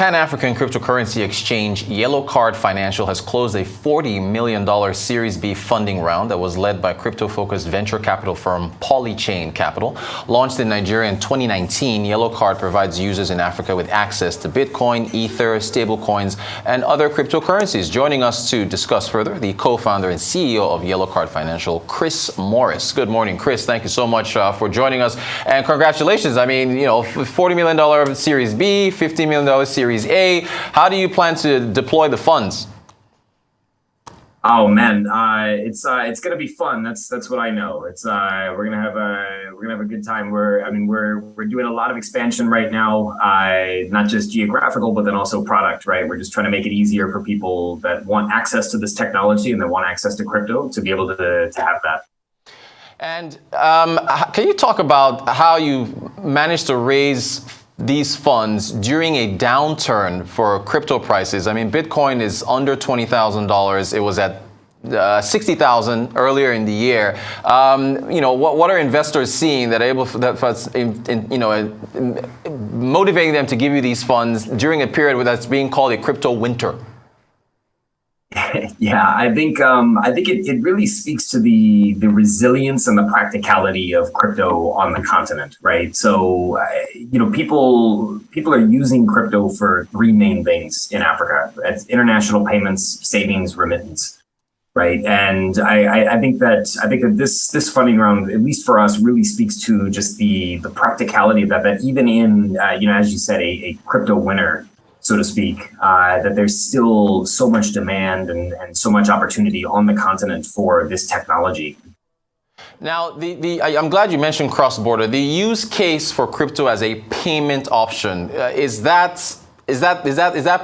Pan-African cryptocurrency exchange Yellow Card Financial has closed a $40 million Series B funding round that was led by crypto-focused venture capital firm Polychain Capital. Launched in Nigeria in 2019, Yellow Card provides users in Africa with access to Bitcoin, Ether, stablecoins, and other cryptocurrencies. Joining us to discuss further, the co-founder and CEO of Yellow Card Financial, Chris Maurice. Good morning, Chris. Thank you so much for joining us, and congratulations. I mean, $40 million Series B, $50 million Series A. How do you plan to deploy the funds? Oh man, it's gonna be fun. That's what I know. It's we're gonna have a good time. We're doing a lot of expansion right now, not just geographical, but then also product. Right, we're just trying to make it easier for people that want access to this technology and that want access to crypto to be able to have that. And can you talk about how you managed to raise these funds during a downturn for crypto prices? I mean, Bitcoin is under $20,000. It was at 60,000 earlier in the year. What are investors seeing that motivating them to give you these funds during a period that's being called a crypto winter? Yeah, I think it really speaks to the resilience and the practicality of crypto on the continent, right? So, people are using crypto for three main things in Africa. It's international payments, savings, remittance, right? And I think that this funding round, at least for us, really speaks to just the practicality of that even in as you said, a crypto winter, so to speak, that there's still so much demand and so much opportunity on the continent for this technology. Now, I'm glad you mentioned Crossborder. The use case for crypto as a payment option, is that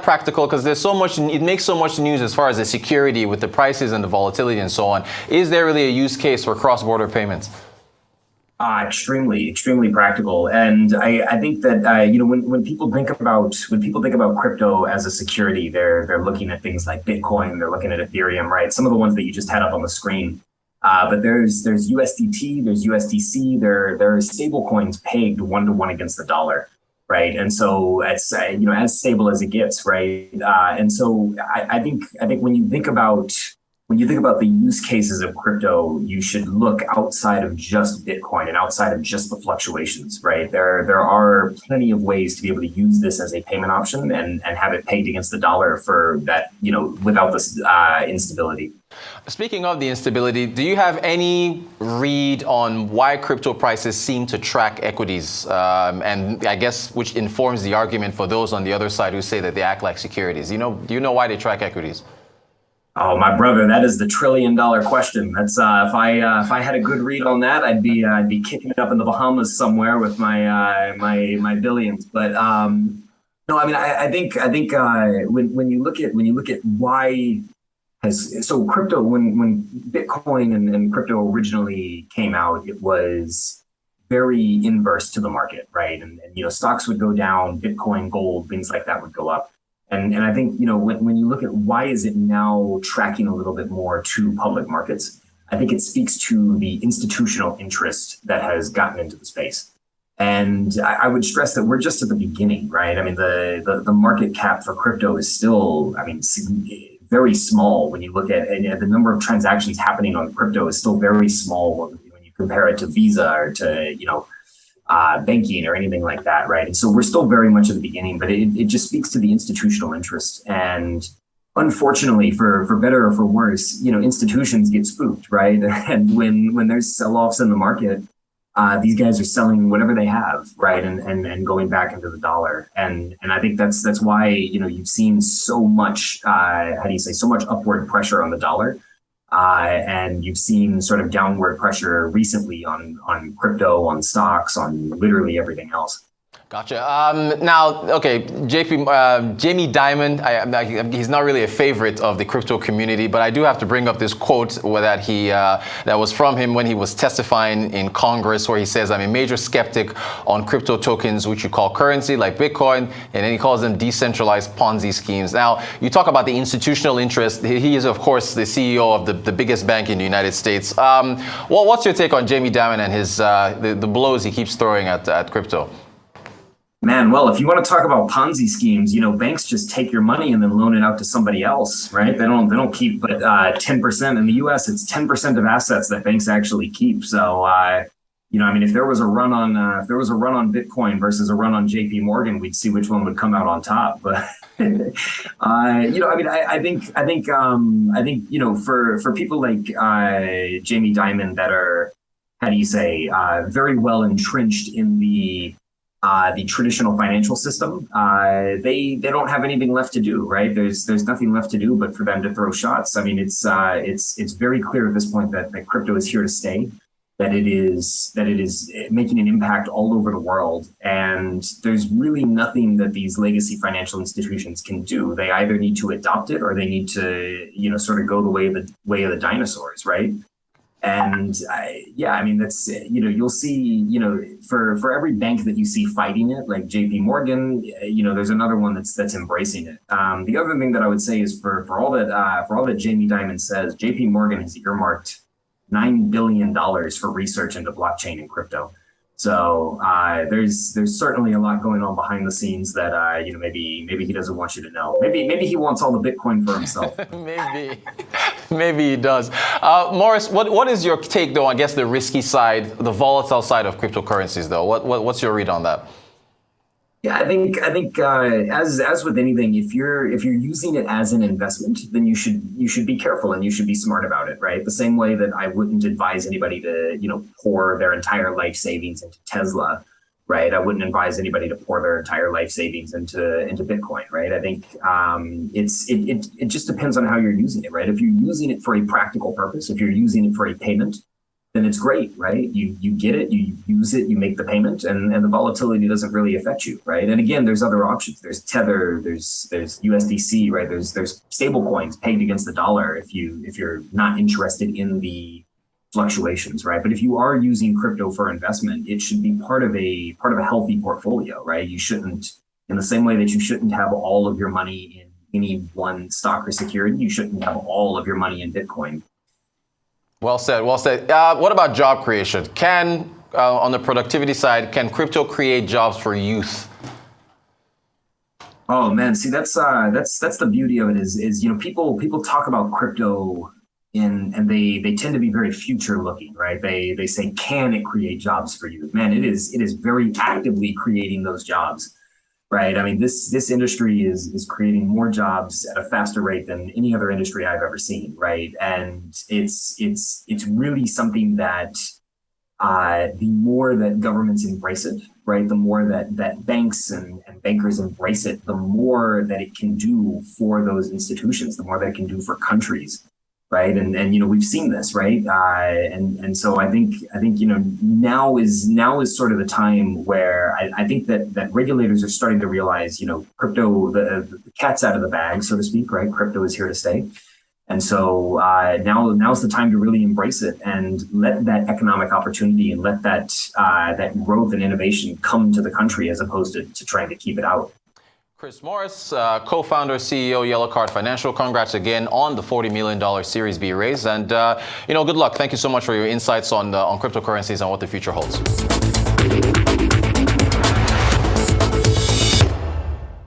practical? Because there's so much, it makes so much news as far as the security with the prices and the volatility and so on. Is there really a use case for cross-border payments? Extremely practical, and I think that when people think about crypto as a security, they're looking at things like Bitcoin, they're looking at Ethereum, right? Some of the ones that you just had up on the screen. But there's USDT, there's USDC, there are stable coins pegged 1-to-1 against the dollar, right? And so it's as stable as it gets, right? And so I think when you think about the use cases of crypto, you should look outside of just Bitcoin and outside of just the fluctuations, right? There are plenty of ways to be able to use this as a payment option and have it pegged against the dollar for that, without this instability. Speaking of the instability, do you have any read on why crypto prices seem to track equities? And I guess which informs the argument for those on the other side who say that they act like securities. Do you know why they track equities? Oh, my brother, that is the $1 trillion question. That's if I had a good read on that, I'd be kicking it up in the Bahamas somewhere with my billions. But no, I mean, I think when you look at why so crypto, when Bitcoin and crypto originally came out, it was very inverse to the market, right? And stocks would go down, Bitcoin, gold, things like that would go up. And I think, when you look at why is it now tracking a little bit more to public markets, I think it speaks to the institutional interest that has gotten into the space. And I would stress that we're just at the beginning, right? I mean, the market cap for crypto is still, very small when you look at the number of transactions happening on crypto is still very small when you compare it to Visa or to, banking or anything like that, right? And so we're still very much at the beginning, but it just speaks to the institutional interest. And unfortunately, for better or for worse, institutions get spooked, right? And when there's sell-offs in the market, these guys are selling whatever they have, right? And going back into the dollar. And I think that's why, you've seen so much, so much upward pressure on the dollar. And you've seen sort of downward pressure recently on crypto, on stocks, on literally everything else. Gotcha. Now, okay, Jamie Dimon, he's not really a favorite of the crypto community, but I do have to bring up this quote that was from him when he was testifying in Congress, where he says, "I'm a major skeptic on crypto tokens, which you call currency, like Bitcoin," and then he calls them decentralized Ponzi schemes. Now, you talk about the institutional interest. He is, of course, the CEO of the biggest bank in the United States. What's your take on Jamie Dimon and his the blows he keeps throwing at crypto? Man, well, if you want to talk about Ponzi schemes, banks just take your money and then loan it out to somebody else, right? They don't keep but 10%. In the US, it's 10% of assets that banks actually keep. So I mean, if there was a run on Bitcoin versus a run on JP Morgan, we'd see which one would come out on top. But I mean, I think for people like Jamie Dimon that are, how do you say, very well entrenched in the traditional financial system, they don't have anything left to do, right? There's nothing left to do but for them to throw shots. I mean, it's very clear at this point that crypto is here to stay, that it is making an impact all over the world, and there's really nothing that these legacy financial institutions can do. They either need to adopt it or they need to sort of go the way of the dinosaurs, right? And I mean, that's, you'll see, for every bank that you see fighting it, like JP Morgan, there's another one that's embracing it. The other thing that I would say is for all that Jamie Dimon says, JP Morgan has earmarked $9 billion for research into blockchain and crypto. So there's certainly a lot going on behind the scenes that maybe he doesn't want you to know. Maybe he wants all the Bitcoin for himself. Maybe he does. Maurice, what is your take though? I guess the risky side, the volatile side of cryptocurrencies though. What's your read on that? Yeah, I think as with anything, if you're using it as an investment, then you should be careful and you should be smart about it, right? The same way that I wouldn't advise anybody to pour their entire life savings into Tesla, right? I wouldn't advise anybody to pour their entire life savings into Bitcoin, right? I think it just depends on how you're using it, right? If you're using it for a practical purpose, if you're using it for a payment, then it's great, right? You get it, you use it, you make the payment, and the volatility doesn't really affect you, right? And again, there's other options. There's Tether, there's USDC, right? There's stable coins pegged against the dollar if you're not interested in the fluctuations, right? But if you are using crypto for investment, it should be part of a healthy portfolio, right? You shouldn't, in the same way that you shouldn't have all of your money in any one stock or security, you shouldn't have all of your money in Bitcoin. Well said. Well said. What about job creation? On the productivity side, can crypto create jobs for youth? Oh man, see that's the beauty of it is people talk about crypto and they tend to be very future looking, right? They say, can it create jobs for youth? Man, it is very actively creating those jobs. Right. I mean, this industry is creating more jobs at a faster rate than any other industry I've ever seen. Right. And it's really something that the more that governments embrace it, right, the more that banks and bankers embrace it, the more that it can do for those institutions, the more that it can do for countries. Right. And we've seen this. Right. And so I think now is sort of the time where I think that regulators are starting to realize, crypto, the cat's out of the bag, so to speak. Right. Crypto is here to stay. And so now's the time to really embrace it and let that economic opportunity and let that growth and innovation come to the country as opposed to trying to keep it out. Chris Maurice, co-founder, CEO, Yellow Card Financial. Congrats again on the $40 million Series B raise. And, good luck. Thank you so much for your insights on cryptocurrencies and what the future holds.